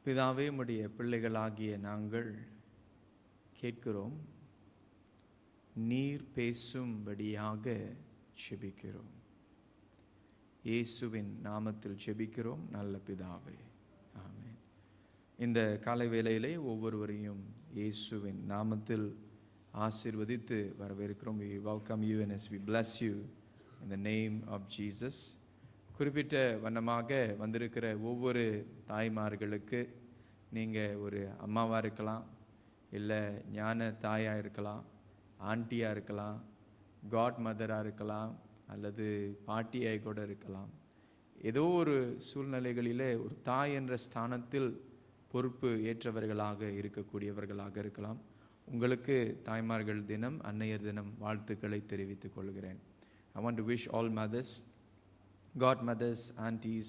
பிதாவே, உம்முடைய பிள்ளைகளாகிய நாங்கள் கேட்கிறோம், நீர் பேசும்படியாக ஜெபிக்கிறோம். இயேசுவின் நாமத்தில் ஜெபிக்கிறோம் நல்ல பிதாவே, ஆமென். இந்த காலை வேளையிலே ஒவ்வொருவரையும் இயேசுவின் நாமத்தில் ஆசீர்வதித்து வரவேற்கிறோம். We welcome you and as we bless you in the name of Jesus. குறிப்பிட்ட வண்ணமாக வந்திருக்கிற ஒவ்வொரு தாய்மார்களுக்கு நீங்கள் ஒரு அம்மாவாக இருக்கலாம், இல்லை ஞான தாயாக இருக்கலாம், ஆண்டியாக இருக்கலாம், காட் மதராக இருக்கலாம், அல்லது பாட்டியாய் கூட இருக்கலாம். ஏதோ ஒரு சூழ்நிலைகளிலே ஒரு தாய் என்ற ஸ்தானத்தில் பொறுப்பு ஏற்றவர்களாக இருக்கக்கூடியவர்களாக இருக்கலாம். உங்களுக்கு தாய்மார்கள் தினம், அன்னையர் தினம் வாழ்த்துக்களை தெரிவித்துக் கொள்கிறேன். I want to wish all mothers, godmothers, aunties,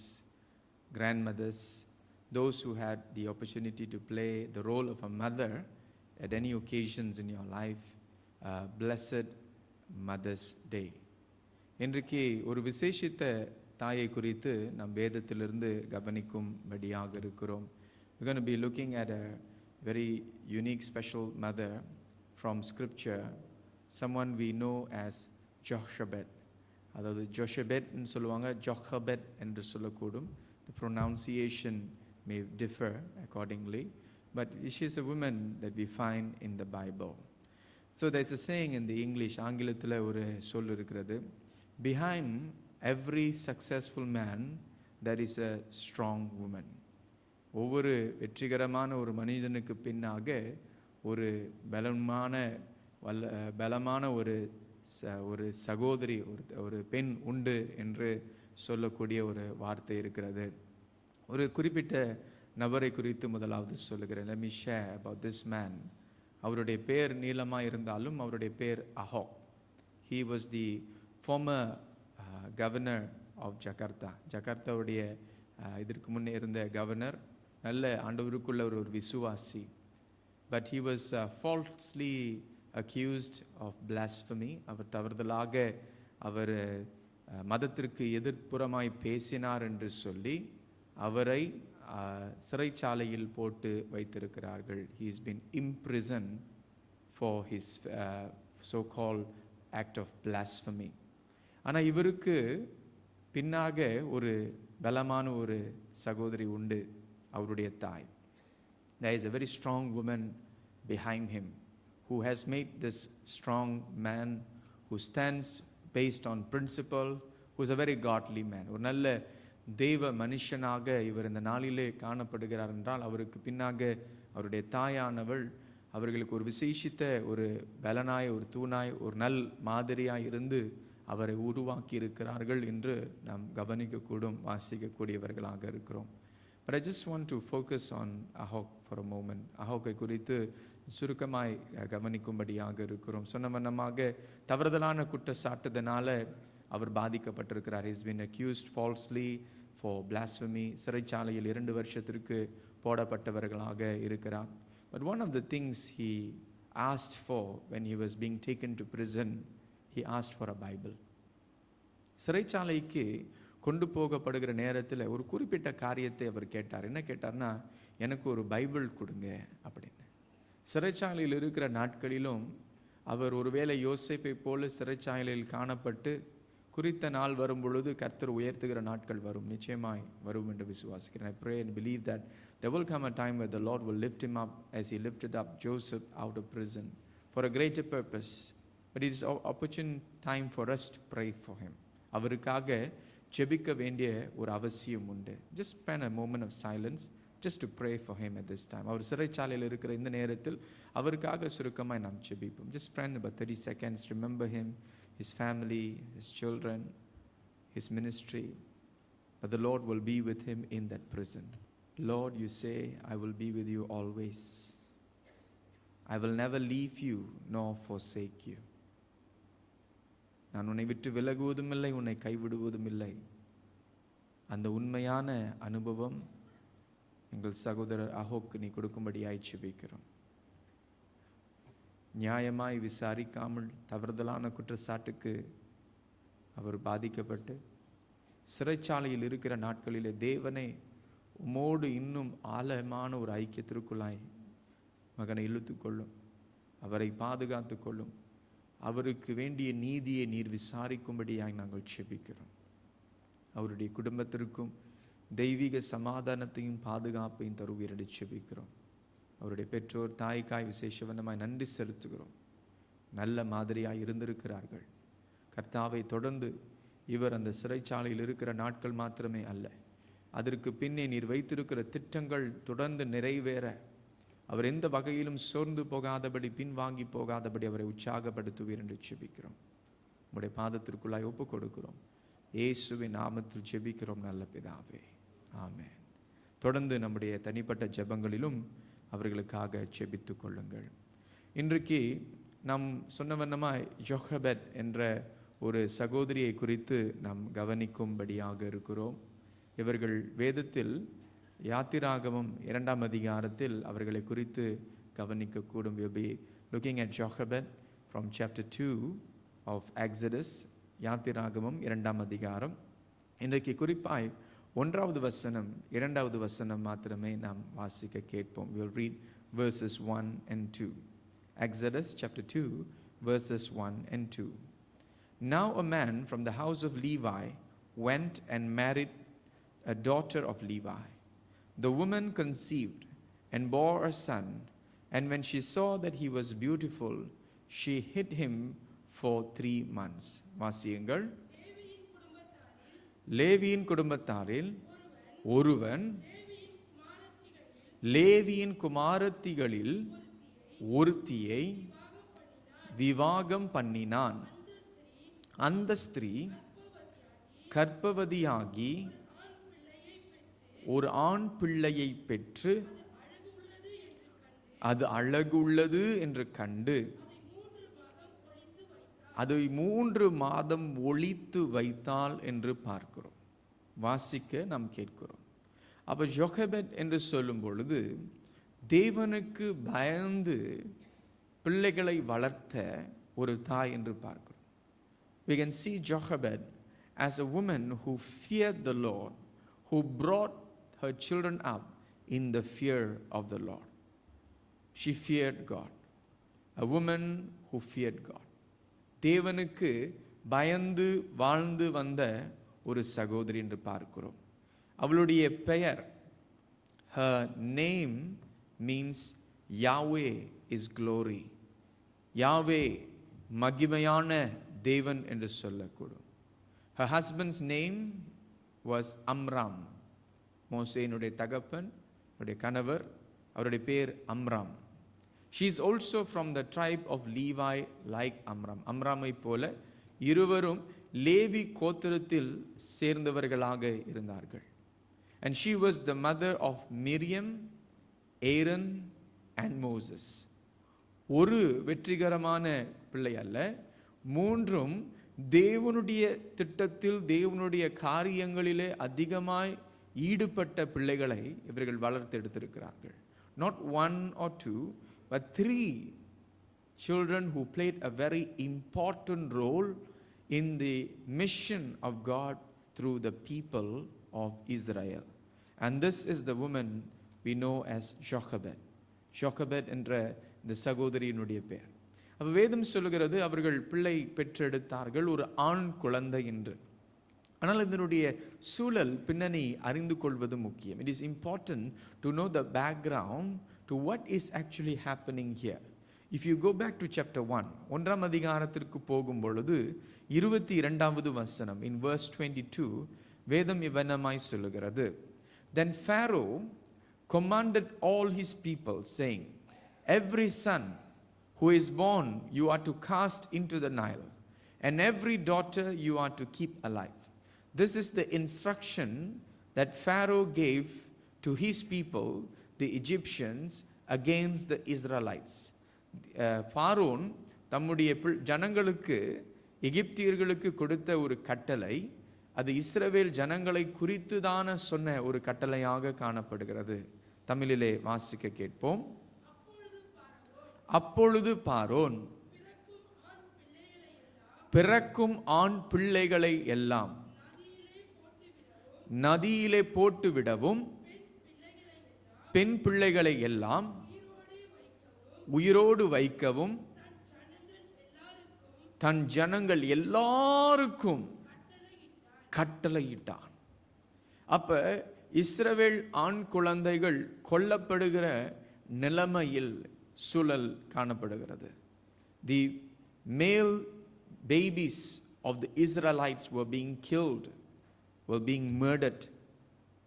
grandmothers, those who had the opportunity to play the role of a mother at any occasions in your life, blessed Mother's Day. இன்றைக்கு ஒரு விசேஷித்த தாயை குறித்து நாம் வேதத்திலிருந்து கவனிக்கும்படியாக இருக்கிறோம். We're going to be looking at a very unique, special mother from scripture, someone we know as Jochebed. அதாவது ஜோஷபெட்னு சொல்லுவாங்க, ஜோஹபெட் என்று சொல்லக்கூடும். The pronunciation may differ accordingly, but she is a woman that we find in the Bible. So there's a saying in the English, ஆங்கிலத்தில் ஒரு சொல் இருக்கிறது, behind every successful man there is a strong woman. ஒவ்வொரு வெற்றிகரமான ஒரு மனிதனுக்கு பின்னாக ஒரு பலமான ஒரு சகோதரி, ஒரு பெண் உண்டு என்று சொல்லக்கூடிய ஒரு வார்த்தை இருக்கிறது. ஒரு குறிப்பிட்ட நபரை குறித்து முதலாவது சொல்லுகிறேன். Let me share about this man. அவருடைய பேர் நீளமாக இருந்தாலும் அவருடைய பேர் அஹோக். He was the former governor of Jakarta. ஜகார்த்தாவுடைய இதற்கு முன்னே இருந்த கவர்னர், நல்ல ஆண்டவருக்குள்ள ஒரு விசுவாசி. But he was falsely accused of blasphemy. அவர் தவறுதலாக அவர் மதத்திற்கு எதிர்ப்புறமாய் பேசினார் என்று சொல்லி அவரை சிறைச்சாலையில் போட்டு வைத்திருக்கிறார்கள். He has been imprisoned for his so-called act of blasphemy. ஆனால் இவருக்கு பின்னாக ஒரு பலமான ஒரு சகோதரி உண்டு, அவருடைய தாய். There is a very strong woman behind him who has made this strong man who stands based on principle, who is a very godly man. ஒரு நல்ல தெய்வ மனுஷனாக இவர் இந்த நாளிலே காணப்படுகிறார் என்றால் அவருக்கு பின்னாக அவருடைய தாயானவள் அவர்களுக்கு ஒரு விசேஷித்த ஒரு பலனாய், ஒரு தூணாய், ஒரு நல் மாதிரியாய் இருந்து அவரை உருவாக்கி இருக்கிறார்கள் என்று நாம் கவனிக்கக்கூடும், வாசிக்கக்கூடியவர்களாக இருக்கிறோம். But I just want to focus on Ahok for a moment. அஹோக்கை குறித்து சுருக்கமாய் கவனிக்கும்படியாக இருக்கிறோம். சொன்ன வண்ணமாக தவறுதலான குற்றச்சாட்டுதனால அவர் பாதிக்கப்பட்டிருக்கிறார். He has been accused falsely for blasphemy. சிறைச்சாலையில் 2 வருஷத்திற்கு போடப்பட்டவர்களாக இருக்கிறார். But one of the things he asked for when he was being taken to prison, he asked for a Bible. சிறைச்சாலைக்கு கொண்டு போகப்படுகிற நேரத்தில் ஒரு குறிப்பிட்ட காரியத்தை அவர் கேட்டார். என்ன கேட்டார்னா, எனக்கு ஒரு பைபிள் கொடுங்க அப்படின்னு. சிறைச்சாலையில் இருக்கிற நாட்களிலும் அவர் ஒருவேளை யோசேப்பை போல சிறைச்சாலையில் காணப்பட்டு குறித்த நாள் வரும் பொழுது கர்த்தர் உயர்த்துகிற நாட்கள் வரும், நிச்சயமாய் வரும் என்று விசுவாசிக்கிறேன். I pray and believe that there will come a time where the Lord will lift him up as he lifted up Joseph out of prison for a greater purpose. But it is an opportune time for us to pray for him. அவருக்காக ஜெபிக்க வேண்டிய ஒரு அவசியம் உண்டு. Just spend a moment of silence just to pray for him at this time. அவர் சிறைச்சாலையில் இருக்கிற இந்த நேரத்தில் அவருக்காக சுருக்கமாய் நாம் ஜெபிப்போம். Just spend about 30 seconds, remember him, his family, his children, his ministry. But the Lord will be with him in that prison. Lord, you say, I will be with you always. I will never leave you nor forsake you. நான் உன்னை விட்டு விலகுவதும் இல்லை, உன்னை கைவிடுவதும் இல்லை. அந்த உண்மையான அனுபவம் எங்கள் சகோதரர் அஹோக்கு நீ கொடுக்கும்படியாய் ஜெபிக்கிறோம். நியாயமாய் விசாரிக்காமல் தவறுதலான குற்றச்சாட்டுக்கு அவர் பாதிக்கப்பட்டு சிறைச்சாலையில் இருக்கிற நாட்களிலே தேவனை உம்மோடு இன்னும் ஆழமான ஒரு ஐக்கியத்திற்குள்ளாய் மகனை இழுத்துக்கொள்ளும், அவரை பாதுகாத்து கொள்ளும். அவருக்கு வேண்டிய நீதியை நீர் விசாரிக்கும்படியாய் நாங்கள் செபிக்கிறோம். அவருடைய குடும்பத்திற்கும் தெய்வீக சமாதானத்தையும் பாதுகாப்பையும் தருவீர் என்று செபிக்கிறோம். அவருடைய பெற்றோர் தாய்க்காய் விசேஷவனமாய் நன்றி செலுத்துகிறோம். நல்ல மாதிரியாய் இருந்திருக்கிறார்கள் கர்த்தாவை. தொடர்ந்து இவர் அந்த சிறைச்சாலையில் இருக்கிற நாட்கள் மாத்திரமே அல்ல, அதற்கு பின்னே நீர் வைத்திருக்கிற திட்டங்கள் தொடர்ந்து நிறைவேற அவர் எந்த வகையிலும் சோர்ந்து போகாதபடி, பின்வாங்கி போகாதபடி அவரை உற்சாகப்படுத்துவீர் என்று ஜெபிக்கிறோம். உம்முடைய பாதத்திற்குள்ளாய் ஒப்புக் கொடுக்கிறோம். இயேசுவின் நாமத்தில் ஜெபிக்கிறோம் நல்ல பிதாவே, ஆமென். தொடர்ந்து நம்முடைய தனிப்பட்ட ஜெபங்களிலும் அவர்களுக்காக ஜெபித்துக் கொள்ளுங்கள். இன்றைக்கு நாம் சொன்ன வண்ணமாய் யோகபெத் என்ற ஒரு சகோதரியை குறித்து நாம் கவனிக்கும்படியாக இருக்கிறோம். இவர்கள் வேதத்தில் யாத்திராகமம் 2ஆம் அதிகாரத்தில் அவர்களை குறித்து கவனிக்கக்கூடும். We'll be looking at Jochebed from chapter 2 of Exodus. யாத்திராகமம் 2ஆம் அதிகாரம். இன்றைக்கு குறிப்பாய் 1வது வசனம் 2வது வசனம் மாத்திரமே நாம் வாசிக்க கேட்போம். We'll read verses 1 and 2. Exodus chapter 2 verses 1 and 2. Now a man from the house of Levi went and married a daughter of Levi. The woman conceived and bore a son, and when she saw that he was beautiful, she hid him for 3 months. வாசியுங்கள். லேவியின் குடும்பத்தாரில் ஒருவன் லேவியின் குமாரத்திகளில் ஒருத்தியை விவாகம் பண்ணினான். அந்த ஸ்திரீ கர்ப்பவதியாகி ஒரு ஆண் பிள்ளையை பெற்று அது அழகுள்ளது என்று கண்டு அதை 3 மாதம் ஒளித்து வைத்தாள் என்று பார்க்கிறோம். வாசிக்க நாம் கேட்கிறோம். அப்ப ஜோகபெத் என்று சொல்லும் பொழுது தேவனுக்கு பயந்து பிள்ளைகளை வளர்த்த ஒரு தாய் என்று பார்க்கிறோம். We can see Jochebed as a woman who feared the Lord, who brought her children up in the fear of the Lord. She feared God. A woman who feared God. தேவனுக்கு பயந்து வாழ்ந்து வந்த ஒரு சகோதரி என்று பார்க்கிறோம். அவளுடைய பெயர், her name means Yahweh is glory. Yahweh மகிமையான தேவன் என்று சொல்லக்கூடும். Her husband's name was Amram. மோசேயினுடைய தகப்பன், அவருடைய கணவர், அவருடைய பேர் Amram. She is also from the tribe of Levi like Amram. அம்ராமை போல இருவரும் லேவி கோத்திரத்தில் சேர்ந்தவர்களாக இருந்தார்கள். And she was the mother of Miriam, Aaron and Moses. ஒரு வெற்றிகரமான பிள்ளை அல்ல, 3ம் தேவனுடைய திட்டத்தில் தேவனுடைய காரியங்களிலே அதிகமாய் ஈடுபட்ட பிள்ளைகளை இவர்கள் வளர்த்தெடுத்திருக்கிறார்கள். Not 1 or 2, but 3 children who played a very important role in the mission of God through the people of Israel. And this is the woman we know as Jochebed. Jochebed என்ற இந்த சகோதரியினுடைய பெயர். அப்ப வேதம் சொல்லுகிறது அவர்கள் பிள்ளை பெற்றெடுத்தார்கள், ஒரு ஆண் குழந்தை என்று. ஆனால் இதனுடைய சூழல் பின்னணி அறிந்து கொள்வது முக்கியம். It is important to know the background to what is actually happening here. If you go back to chapter 1, 1ஆம் அதிகாரத்திற்கு போகும் பொழுது 22வது வசனம், in verse 22, வேதம் இவ்வண்ணமாய் சொல்லுகிறது. Then Pharaoh commanded all his people, saying, every son who is born you are to cast into the Nile, and every daughter you are to keep alive. This is the instruction that Pharaoh gave to his people, the Egyptians, against the Israelites. பார்வோன் தம்முடைய ஜனங்களுக்கு, எகிப்தியர்களுக்கு கொடுத்த ஒரு கட்டளை, அது இஸ்ரவேல் ஜனங்களை குறித்துதான சொன்ன ஒரு கட்டளையாக காணப்படுகிறது. தமிழிலே வாசிக்க கேட்போம். அப்பொழுது பார்வோன் பிறக்கும் ஆண் பிள்ளைகளை எல்லாம் நதியிலே போட்டு விடவும் பெண் பிள்ளைகளை எல்லாம் உயிரோடு வைக்கவும் தன் ஜனங்கள் எல்லாருக்கும் கட்டளையிட்டான். அப்ப இஸ்ரவேல் ஆண் குழந்தைகள் கொல்லப்படுகிற நிலைமையில் சூழல் காணப்படுகிறது. The male babies of the Israelites were being killed, were being murdered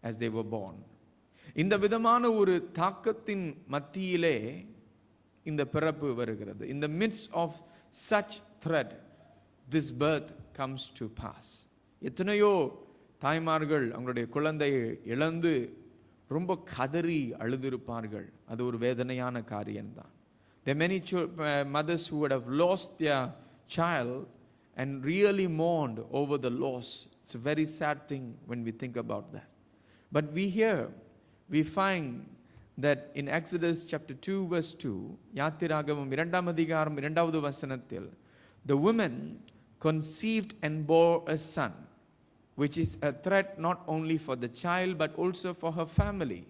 as they were born. இந்த விதமான ஒரு தாக்கத்தின் மத்தியிலே இந்த பிறப்பு வருகிறது. In the midst of such threat, this birth comes to pass. எத்தனையோ தாய்மார்கள் அவங்களுடைய குழந்தையை இழந்து ரொம்ப கதறி அழுதிருப்பார்கள். அது ஒரு வேதனையான காரியம்தான். There are many mothers who would have lost their child and really mourned over the loss. It's a very sad thing when we think about that. But we find that in Exodus chapter 2 verse 2, யாத்திராகமம் 2ஆம் அதிகாரம் 2வது வசனத்தில், the woman conceived and bore a son, which is a threat not only for the child but also for her family.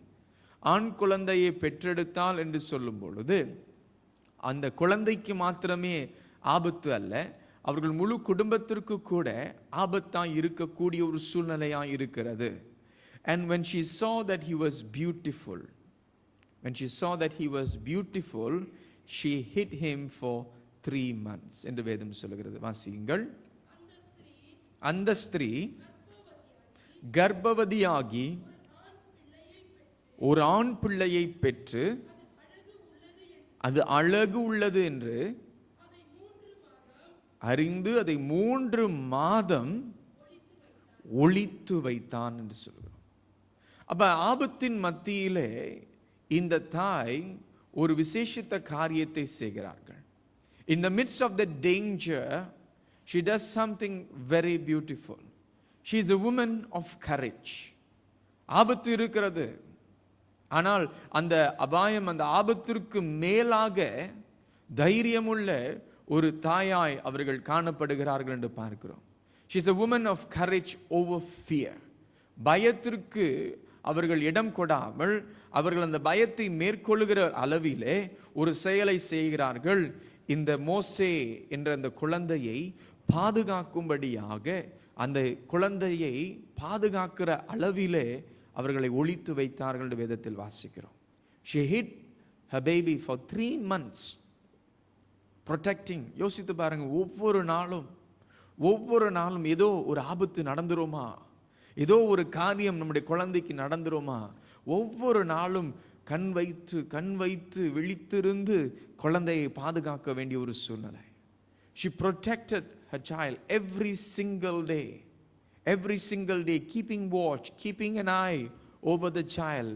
ஆண் குழந்தையை பெற்றெடுத்தாள் என்று சொல்லும் பொழுது அந்த குழந்தைக்கு மாத்திரமே ஆபத்து அல்ல, அவர்கள் முழு குடும்பத்திற்கு கூட ஆபத்தாய் இருக்கக்கூடிய ஒரு சூழ்நிலையாய் இருக்கிறது. And when she saw that he was beautiful, she hid him for 3 months என்று வேதம் சொல்கிறது. வாசியுங்கள். அந்த ஸ்திரீ கர்ப்பவதியாகி ஒரு ஆண் பிள்ளையை பெற்று அது அழகு உள்ளது என்று அறிந்து அதை 3 மாதம் ஒளித்து வைத்தான் என்று சொல்கிறோம். அப்ப ஆபத்தின் மத்தியிலே இந்த தாய் ஒரு விசேஷித்த காரியத்தை செய்கிறார்கள். In the midst of the danger, she does something very beautiful. She is a woman of courage. ஆபத்து இருக்கிறது, ஆனால் அந்த அபாயம், அந்த ஆபத்திற்கு மேலாக தைரியமுள்ள ஒரு தாயாய் அவர்கள் காணப்படுகிறார்கள் என்று பார்க்கிறோம். She is a woman of courage over fear. பயத்திற்கு அவர்கள் இடம் கொடாமல் அவர்கள் அந்த பயத்தை மேற்கொள்ளுகிற அளவிலே ஒரு செயலை செய்கிறார்கள். இந்த மோசே என்ற அந்த குழந்தையை பாதுகாக்கும்படியாக, அந்த குழந்தையை பாதுகாக்கிற அளவிலே அவர்களை ஒளித்து வைத்தார்கள் என்று வேதத்தில் வாசிக்கிறோம். She hid her baby for 3 months, protecting. யோசித்து பாருங்க, ஒவ்வொரு நாளும் ஏதோ ஒரு ஆபத்து நடந்துருமா, ஏதோ ஒரு காரியம் நம்முடைய குழந்தைக்கு நடந்துருமா, ஒவ்வொரு நாளும் கண் வைத்து விழித்திருந்து குழந்தையை பாதுகாக்க வேண்டிய ஒரு சூழ்நிலை. She protected her child every single day, keeping watch, keeping an eye over the child,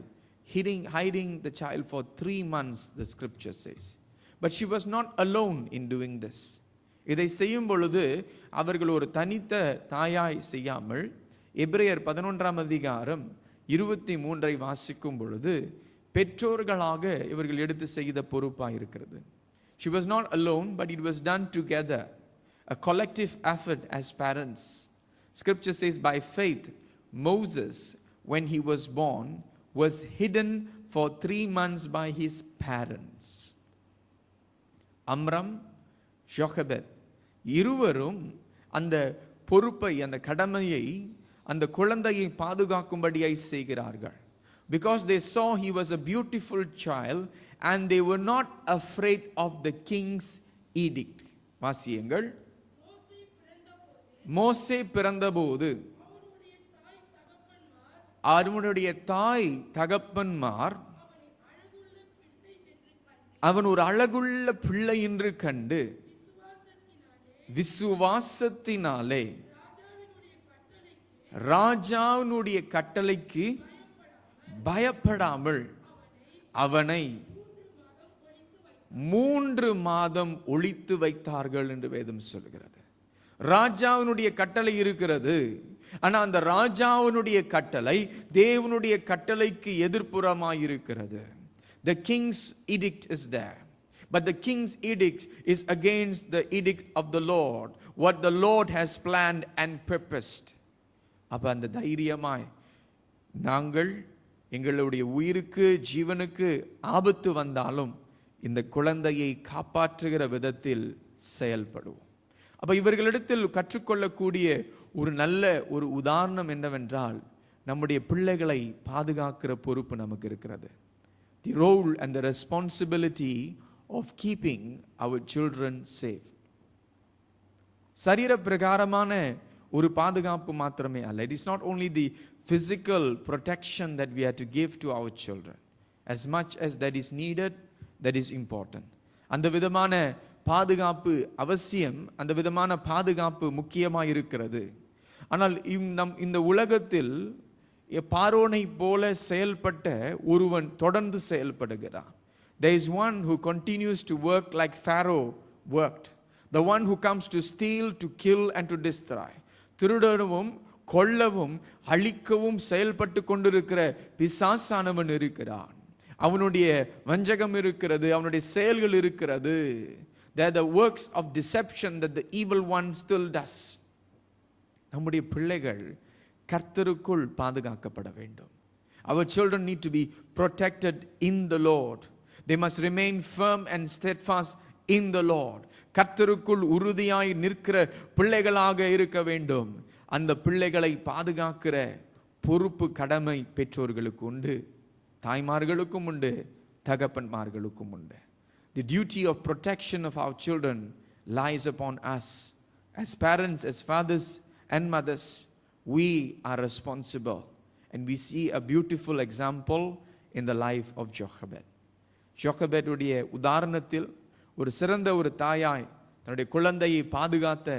hiding the child for 3 months, the scripture says. But she was not alone in doing this. இதை செய்யும் பொழுது அவர்கள் ஒரு தனித்த தாயாய் செய்யாமல், எபிரேயர் 11ஆம் அதிகாரம் 23 வாசிக்கும் பொழுது பெற்றோர்களாக இவர்கள் எடுத்து செய்த பொறுப்பாக இருக்கிறது. She was not alone, but it was done together, a collective effort as parents. Scripture says, by faith Moses, when he was born, was hidden for 3 months by his parents. அம்ரம், யோகபெத் இருவரும் அந்த பொறுப்பை, அந்த கடமையை அந்த குழந்தையை பாதுகாக்கும்படியாய் செய்கிறார்கள். Because they saw he was a beautiful child and they were not afraid of the king's edict. வாசியுங்கள். மோசே பிறந்தபோது அவனுடைய தாய் தகப்பன்மார் அவன் ஒரு அழகுள்ள பிள்ளை என்று கண்டு விசுவாசத்தினாலே ராஜாவினுடைய கட்டளைக்கு பயப்படாமல் அவனை 3 மாதம் ஒளித்து வைத்தார்கள் என்று வேதம் சொல்கிறது. ராஜாவினுடைய கட்டளை இருக்கிறது, ஆனா அந்த ராஜாவினுடைய கட்டளை தேவனுடைய கட்டளைக்கு எதிர்ப்புறமாய் இருக்கிறது. The king's edict is there, but the king's edict is against the edict of the Lord, what the Lord has planned and purposed. அப்ப அந்த தைரியமாய் நாங்கள் எங்களுடைய உயிருக்கு ஜீவனுக்கு ஆபத்து வந்தாலும் இந்த குழந்தையை காப்பாற்றுகிற விதத்தில் செயல்படுவோம். அப்ப இவர்களிடத்தில் கற்றுக்கொள்ளக்கூடிய ஒரு நல்ல ஒரு உதாரணம் என்னவென்றால், நம்முடைய பிள்ளைகளை பாதுகாக்கிற பொறுப்பு நமக்கு இருக்கிறது. The role and the responsibility of keeping our children safe. சரீர பிரகாரமான ஒரு பாதுகாப்பு மாத்திரமே அல்ல. It is not only the physical protection that we have to give to our children. As much as that is needed, that is important. அந்த விதமான பாதுகாப்பு அவசியம், அந்த விதமான பாதுகாப்பு முக்கியமாக இருக்கிறது. ஆனால் இந்த உலகத்தில் பார்வோனை போல செயல்பட்ட ஒருவன் தொடர்ந்து செயல்படுகிறான். There is one who continues to work like Pharaoh worked. The one who comes to steal, to kill and to destroy. திருடவும் கொல்லவும் அழிக்கவும் செயல்பட்டு கொண்டிருக்கிற பிசாசானவன் இருக்கிறான். அவனுடைய வஞ்சகம் இருக்கிறது, அவனுடைய செயல்கள் இருக்கிறது. They are the works of deception that the evil one still does. நம்முடைய பிள்ளைகள் கர்த்தருக்குள் பாதுகாக்கப்பட வேண்டும். Our children need to be protected in the Lord. They must remain firm and steadfast in the Lord. கர்த்தருக்குள் உறுதியாய் நிற்கிற பிள்ளைகளாக இருக்க வேண்டும். அந்த பிள்ளைகளை பாதுகாக்கிற பொறுப்பு கடமை பெற்றோர்களுக்கு உண்டு, தாய்மார்களுக்கும் உண்டு, தகப்பன்மார்களுக்கும் உண்டு. The duty of protection of our children lies upon us. As parents, as fathers and mothers, we are responsible. And we see a beautiful example in the life of Jochebed. Jochebed உடைய உதாரணத்தில் ஒரு சிறந்த ஒரு தாயாய், தன்னுடைய குழந்தையை பாதுகாத்த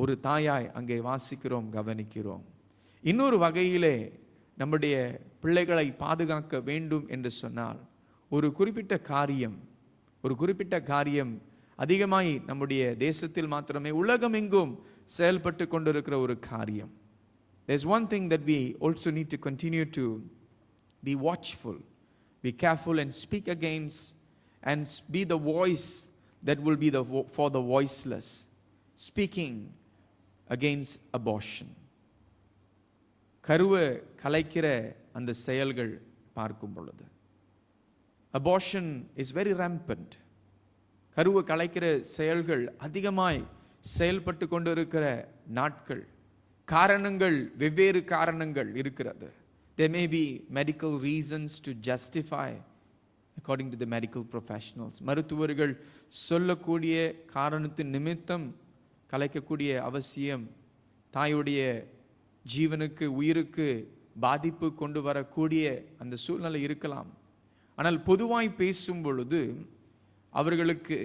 ஒரு தாயாய் அங்கே வாசிக்கிறோம், கவனிக்கிறோம். இன்னொரு வகையிலே நம்முடைய பிள்ளைகளை பாதுகாக்க வேண்டும் என்று சொன்னால் ஒரு குறிப்பிட்ட காரியம் அதிகமாய் நம்முடைய தேசத்தில் மாத்திரமே உலகமெங்கும் செயல்பட்டு கொண்டிருக்கிற ஒரு காரியம். There's one thing that we also need to continue to be watchful, be careful and speak against, and be the voice that will be for the voiceless, speaking against abortion. கருவை கலைக்கிற அந்த செயல்கள் பார்க்கும் பொழுது abortion is very rampant. கருவை கலைக்கிற செயல்கள் அதிகமாய் செயல்பட்டு கொண்டிருக்கிற நாட்கள். காரணங்கள், வெவ்வேறு காரணங்கள் இருக்கிறது. There may be medical reasons to justify according to the medical professionals. மருத்துவர்கள் சொல்லக்கூடிய காரணத்தின் நிமித்தம் கலைக்கக்கூடிய அவசியம் தாயுடைய ஜீவனுக்கு, உயிருக்கு பாதிப்பு கொண்டு வரக்கூடிய அந்த சூழ்நிலை இருக்கலாம். ஆனால் பொதுவாய் பேசும் பொழுது அவர்களுக்கு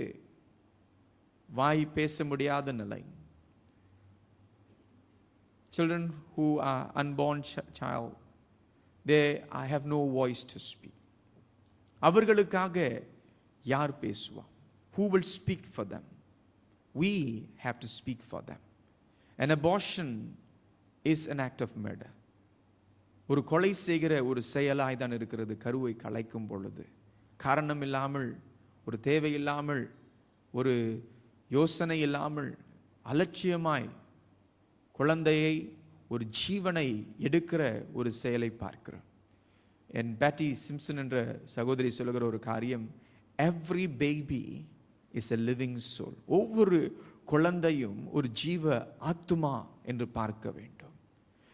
வாய் பேச முடியாத நிலை. Children who are unborn child, they have no voice to speak. அவர்களுக்காக யார் பேசுவா? Who will speak for them? We have to speak for them. An abortion is an act of murder. ஒரு கொலை செய்கிற ஒரு செயலாய் தான் இருக்கிறது. கருவை கலைக்கும் பொழுது காரணம் இல்லாமல், ஒரு தேவையில்லாமல், ஒரு யோசனை இல்லாமல் அலட்சியமாய் குழந்தையை, ஒரு ஜீவனை எடுக்கிற ஒரு செயலை பார்க்கிறோம். என் பேட்டி சிம்சன் என்ற சகோதரி சொல்லுகிற ஒரு காரியம், every baby is a living soul. ஒவ்வொரு குழந்தையும் ஒரு ஜீவ ஆத்துமா என்று பார்க்க வேண்டும்.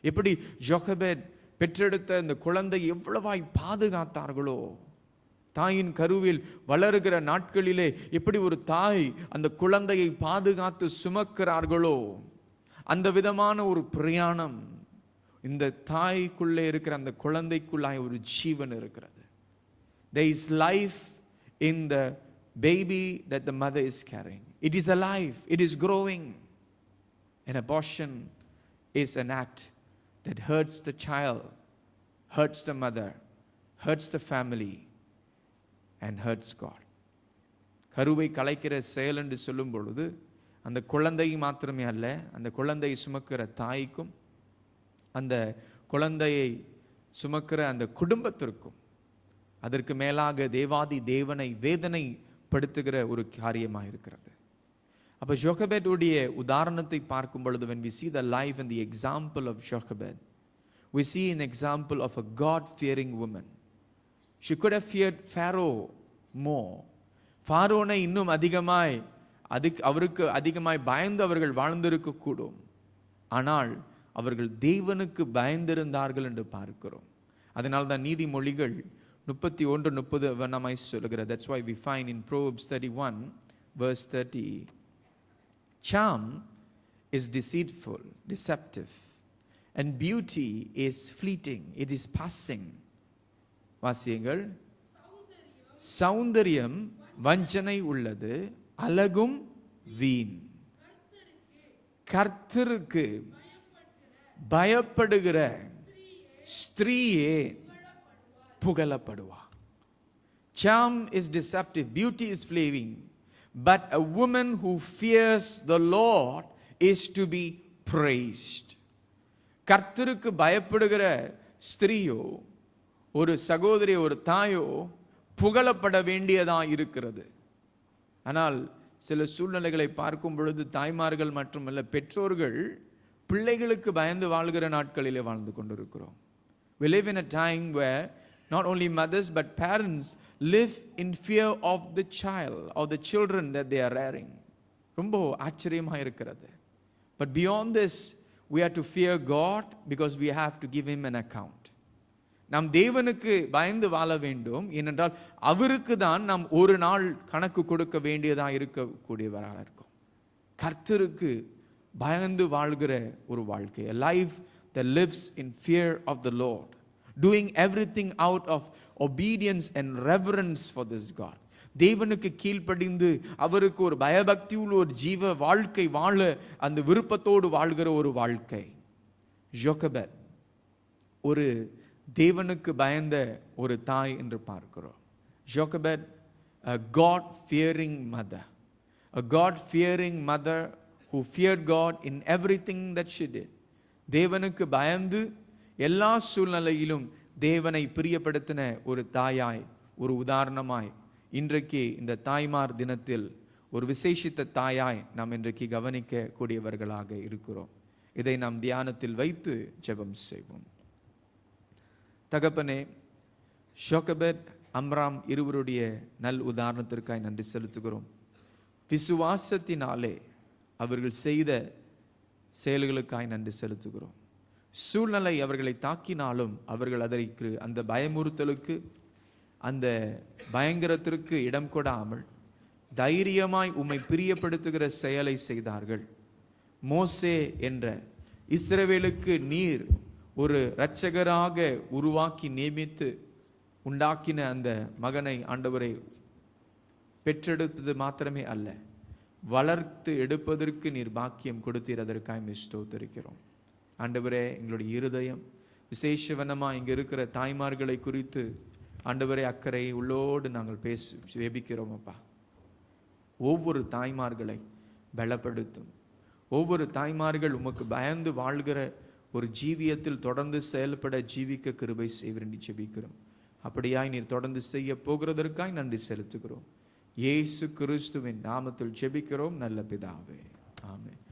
எப்படி ஜோகபேத் பெற்றெடுத்த இந்த குழந்தை எவ்வளவாய் பாதுகாத்தார்களோ, தாயின் கருவில் வளருகிற நாட்களிலே எப்படி ஒரு தாய் அந்த குழந்தையை பாதுகாத்து சுமக்கிறார்களோ, அந்த விதமான ஒரு பிரயாணம் இந்த தாய்க்குள்ளே இருக்கிற அந்த குழந்தைக்குள்ளாய் ஒரு ஜீவன் இருக்கிறது. There is life in the baby that the mother is carrying. It is alive, it is growing. An abortion is an act that hurts the child, hurts the mother, hurts the family and hurts God. கருவை கலைக்கிற செயல் என்று சொல்லும் பொழுது அந்த குழந்தை மாத்திரமே அல்ல, அந்த குழந்தையை சுமக்கிற தாய்க்கும், அந்த குழந்தையை சுமக்கிற அந்த குடும்பத்திற்கும், அதற்கு மேலாக தேவாதி தேவனை வேதனைப்படுத்துகிற ஒரு காரியமாக இருக்கிறது. அப்போ ஜோகபேதுடைய உதாரணத்தை பார்க்கும் பொழுது, when we see the life and the example of Jochebed, we see an example of a God-fearing woman. She could have feared Pharaoh more. ஃபாரோனை இன்னும் அதிகமாய் அவருக்கு அதிகமாய் பயந்து அவர்கள் வாழ்ந்திருக்க கூடும். ஆனால் அவர்கள் தேவனுக்கு பயந்திருந்தார்கள் என்று பார்க்கிறோம். அதனால் தான் நீதிமொழிகள் 31:30 சொல்லுகிறது. That's why we find in Proverbs 31 verse 30, charm is deceitful, deceptive, and beauty is fleeting, it is passing. வாசியுங்கள். சௌந்தரியம் வஞ்சனை உள்ளது, அழகும் வீண். கர்த்தருக்கு பயப்படுகிற ஸ்திரீயே புகழப்படுவா. Charm is deceptive, beauty is fleeting, but a woman who fears the Lord is to be praised. கர்த்தருக்கு பயப்படுகிற ஸ்திரீயோ, ஒரு சகோதரி, ஒரு தாயோ புகழப்பட வேண்டியதா இருக்கிறது. ஆனால் சில சூழ்நிலைகளை பார்க்கும் பொழுது தாய்மார்கள் மட்டுமல்ல, பெற்றோர்கள் பிள்ளைகளுக்கு பயந்து வாழ்கிற நாட்களிலே வாழ்ந்து கொண்டிருக்கிறோம். We live in a time where not only mothers but parents live in fear of the child or the children that they are rearing. ரொம்ப ஆச்சரியமா இருக்கிறது. But beyond this, we have to fear God because we have to give him an account. நாம் தேவனுக்கு பயந்து வாழ வேண்டும். ஏனென்றால் அவருக்கு தான் நாம் ஒரு நாள் கணக்கு கொடுக்க வேண்டியதா இருக்கக்கூடியவராக இருக்கும். கர்த்தருக்கு பயந்து வாழ்கிற ஒரு வாழ்க்கை, a life that lives in fear of the Lord, doing everything out of obedience and reverence for this God. தேவனுக்கு கீழ்ப்படிந்து அவருக்கு ஒரு பயபக்தி உள்ள ஒரு ஜீவ வாழ்க்கை வாழ அந்த விருப்பத்தோடு வாழ்கிற ஒரு வாழ்க்கை. ஜோகபெத் ஒரு தேவனுக்கு பயந்த ஒரு தாய் என்று பார்க்கிறோம். ஜோகபெத், a God fearing mother, a God fearing mother who feared God in everything that she did. தேவனுக்கு பயந்து எல்லா சூழ்நிலையிலும் தேவனை பிரியப்படுத்தின ஒரு தாயாய், ஒரு உதாரணமாய் இன்றைக்கு இந்த தாய்மார் தினத்தில் ஒரு விசேஷித்த தாயாய் நாம் இன்றைக்கு கவனிக்க கூடியவர்களாக இருக்கிறோம். இதை நாம் தியானத்தில் வைத்து ஜெபம் செய்வோம். தகப்பனே, ஷோகபெத், அம்ராம் இருவருடைய நல் உதாரணத்திற்காய் நன்றி செலுத்துகிறோம். விசுவாசத்தினாலே அவர்கள் செய்த செயல்களுக்காய் நன்றி செலுத்துகிறோம். சூழ்நிலை அவர்களை தாக்கினாலும் அவர்கள் அதற்கு அந்த பயமுறுத்தலுக்கு, அந்த பயங்கரத்திற்கு இடம் கொடாமல் தைரியமாய் உம்மை பிரியப்படுத்துகிற செயலை செய்தார்கள். மோசே என்ற இஸ்ரவேலுக்கு நீர் ஒரு இரட்சகராக உருவாக்கி நியமித்து உண்டாக்கின அந்த மகனை ஆண்டவரை பெற்றெடுத்தது மாத்திரமே அல்ல, வளர்த்து எடுப்பதற்கு நீர் பாக்கியம் கொடுத்தீர். அதற்காக ஸ்தோத்திரிக்கிறோம். ஆண்டவரே, எங்களுடைய இருதயம் விசேஷவனமாக இங்கே இருக்கிற தாய்மார்களை குறித்து ஆண்டவரே அக்கறை உள்ளோடு நாங்கள் ஜெபிக்கிறோம். அப்பா, ஒவ்வொரு தாய்மார்களை பலப்படுத்தும். ஒவ்வொரு தாய்மார்கள் உமக்கு பயந்து வாழ்கிற ஒரு ஜீவியத்தில் தொடர்ந்து செயல்பட ஜீவிக்க கிருபை செய்வீர் ஜெபிக்கிறோம். அப்படியாய் நீர் தொடர்ந்து செய்ய போகிறதற்காய் நன்றி செலுத்துகிறோம். இயேசு கிறிஸ்துவின் நாமத்தில் ஜெபிக்கிறோம் நல்ல பிதாவே, ஆமென்.